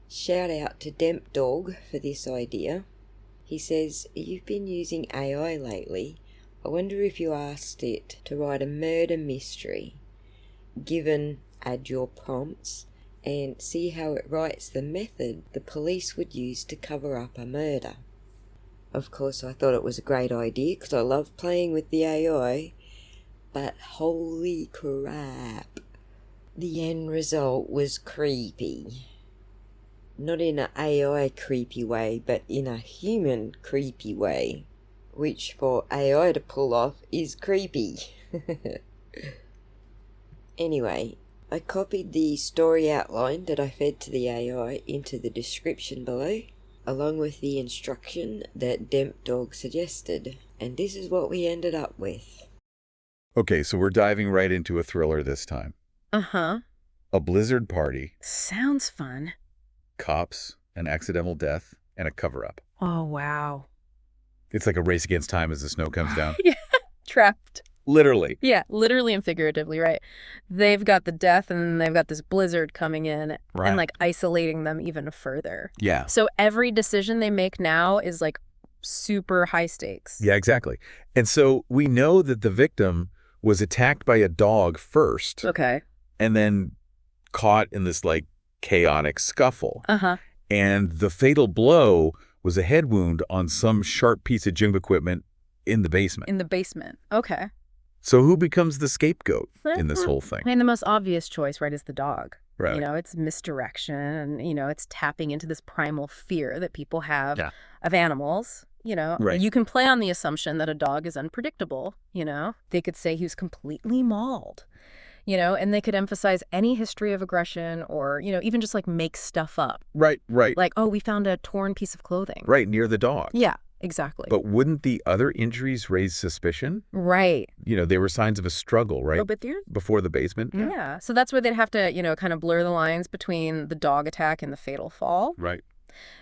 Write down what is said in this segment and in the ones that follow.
Shout out to Demp Dog for this idea. He says, you've been using AI lately. I wonder if you asked it to write a murder mystery, given add your prompts, and see how it writes the method the police would use to cover up a murder. Of course, I thought it was a great idea because I love playing with the AI, but holy crap, the end result was creepy. Not in an AI creepy way, but in a human creepy way, which for AI to pull off is creepy. Anyway, I copied the story outline that I fed to the AI into the description below, along with the instruction that Demp Dog suggested, and this is what we ended up with. Okay, so we're diving right into a thriller this time. Uh-huh. A blizzard party, Sounds fun. cops, an accidental death, and a cover-up. Oh, wow. It's like a race against time as the snow comes down. Yeah, trapped. Literally. Yeah, literally and figuratively, right? They've got the death and then they've got this blizzard coming in Right. and like isolating them even further. Yeah. So every decision they make now is like super high stakes. Yeah, exactly. And so we know that the victim was attacked by a dog first Okay. and then caught in this like chaotic scuffle. Uh-huh. And the fatal blow was a head wound on some sharp piece of gym equipment in the basement. In the basement. Okay. So who becomes the scapegoat in this whole thing? I mean, the most obvious choice, right, is the dog. Right. You know, it's misdirection and, you know, it's tapping into this primal fear that people have Yeah. of animals. You know, Right. You can play on the assumption that a dog is unpredictable, you know. They could say he was completely mauled, you know, and they could emphasize any history of aggression or, you know, even just like make stuff up. Right. Like, oh, we found a torn piece of clothing. Right, near the dog. Yeah, exactly. But wouldn't the other injuries raise suspicion? Right. You know, they were signs of a struggle, right? Oh, but there. Before the basement? Yeah. So that's where they'd have to, you know, kind of blur the lines between the dog attack and the fatal fall. Right.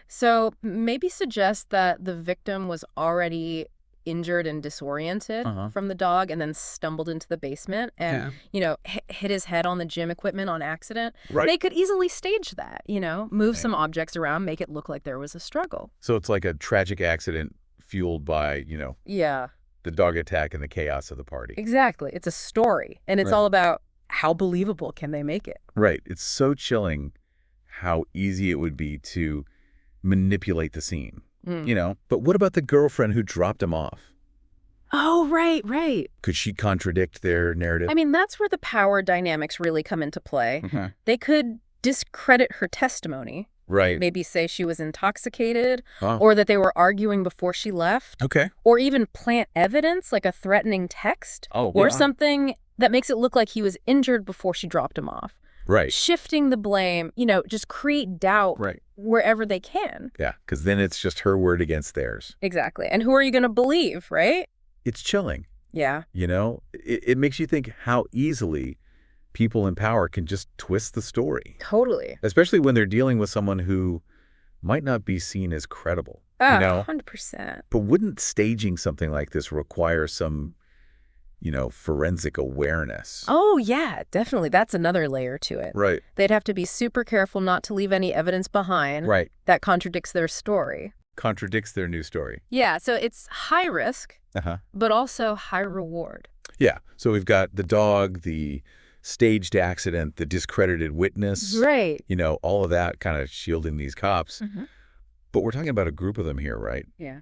So maybe suggest that the victim was already injured and disoriented from the dog and then stumbled into the basement and, you know, hit his head on the gym equipment on accident. Right. They could easily stage that, you know, move some objects around, make it look like there was a struggle. So it's like a tragic accident fueled by, you know, Yeah, the dog attack and the chaos of the party. exactly. It's a story and it's Right. all about how believable can they make it. Right. It's so chilling how easy it would be to manipulate the scene, you know? But what about the girlfriend who dropped him off? Oh, right. Could she contradict their narrative? I mean, that's where the power dynamics really come into play. They could discredit her testimony. Right. Maybe say she was intoxicated Oh. or that they were arguing before she left. Okay. Or even plant evidence like a threatening text or something that makes it look like he was injured before she dropped him off. Right. Shifting the blame, you know, just create doubt Right. wherever they can. Yeah, because then it's just her word against theirs. Exactly. And who are you going to believe, right? It's chilling, Yeah. you know? It makes you think how easily people in power can just twist the story, Totally. especially when they're dealing with someone who might not be seen as credible, you know? 100%. But wouldn't staging something like this require some, you know, forensic awareness? Oh, yeah, definitely. That's another layer to it. Right. They'd have to be super careful not to leave any evidence behind Right. that contradicts their story. Contradicts their new story. Yeah, so it's high risk, Uh-huh. but also high reward. Yeah. So we've got the dog, the staged accident, the discredited witness. Right. You know, all of that kind of shielding these cops. But we're talking about a group of them here, right? Yeah.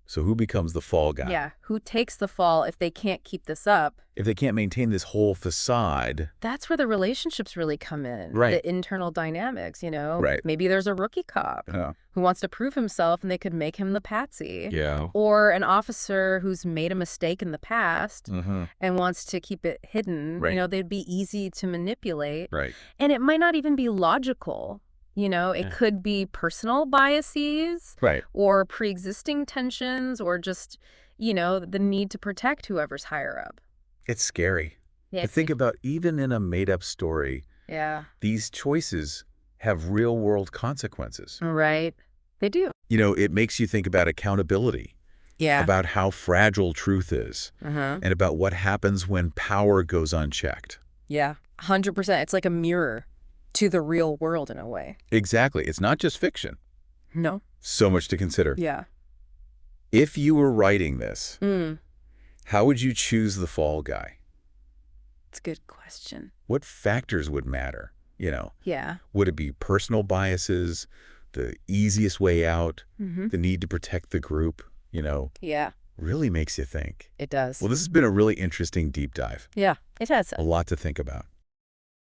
So who becomes the fall guy? Yeah. Who takes the fall if they can't keep this up? If they can't maintain this whole facade. That's where the relationships really come in. Right. The internal dynamics, you know? Right. Maybe there's a rookie cop who wants to prove himself and they could make him the patsy. Yeah. Or an officer who's made a mistake in the past and wants to keep it hidden. Right. You know, they'd be easy to manipulate. Right. And it might not even be logical. You know, it could be personal biases Right. or pre-existing tensions or just, you know, the need to protect whoever's higher up. It's scary. Yeah, To think about, even in a made-up story, yeah, these choices have real-world consequences. right. They do. You know, it makes you think about accountability, Yeah. about how fragile truth is, Uh-huh. and about what happens when power goes unchecked. Yeah, 100%. It's like a mirror to the real world in a way. Exactly. It's not just fiction. No. So much to consider. Yeah. If you were writing this, how would you choose the fall guy? It's a good question. What factors would matter? Yeah. Would it be personal biases, the easiest way out, the need to protect the group? Yeah. Really makes you think. It does. Well, this has been a really interesting deep dive. Yeah, it has. A lot to think about.